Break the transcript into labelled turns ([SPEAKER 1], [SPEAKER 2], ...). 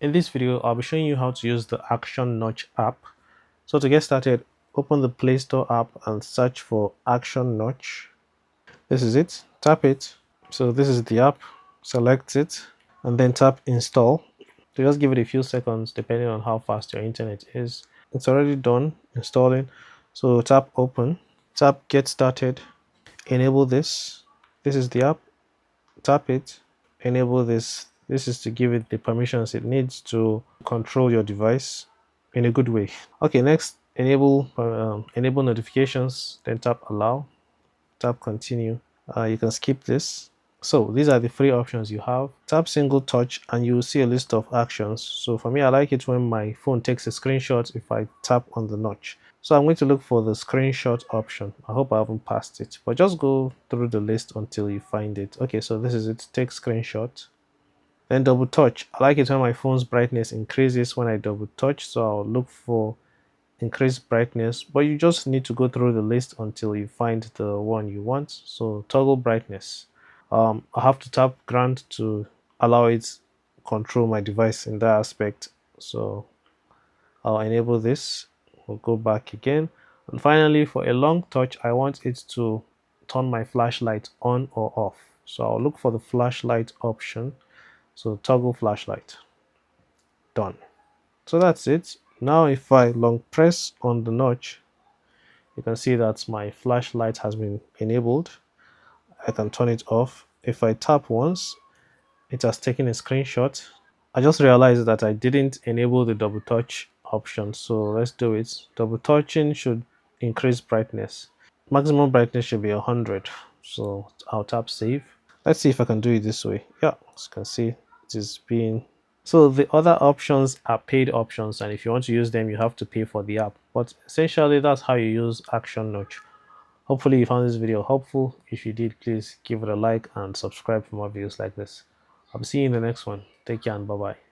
[SPEAKER 1] In this video, I'll be showing you how to use the Action Notch app. So to get started, open the Play Store app and search for Action Notch. This is it. Tap it. So this is the app. Select it and then tap install. So just give it a few seconds depending on how fast your internet is. It's already done installing. So tap open. Tap get started. Enable this. This is the app. Tap it. Enable this. This is to give it the permissions it needs to control your device in a good way. Okay, next enable notifications, then tap allow, tap continue. You can skip this. So these are the three options you have. Tap single touch and you will see a list of actions. So for me, I like it when my phone takes a screenshot if I tap on the notch. So I'm going to look for the screenshot option. I hope I haven't passed it, but just go through the list until you find it. Okay, so this is it. Take screenshot. Then double touch. I like it when my phone's brightness increases when I double touch. So I'll look for increased brightness, but you just need to go through the list until you find the one you want. So toggle brightness. I have to tap grant to allow it control my device in that aspect. So I'll enable this. We'll go back again. And finally, for a long touch, I want it to turn my flashlight on or off. So I'll look for the flashlight option. So toggle flashlight. Done. So that's it. Now if I long press on the notch, you can see that my flashlight has been enabled. I can turn it off. If I tap once, it has taken a screenshot. I just realized that I didn't enable the double touch option, so let's do it. Double touching should increase brightness. Maximum brightness should be 100, so I'll tap save. Let's see if I can do it this way. Yeah, as you can see, it is being... So the other options are paid options, and if you want to use them, you have to pay for the app. But essentially, that's how you use Action Notch. Hopefully you found this video helpful. If you did, please give it a like and subscribe for more videos like this. I'll see you in the next one. Take care and bye bye.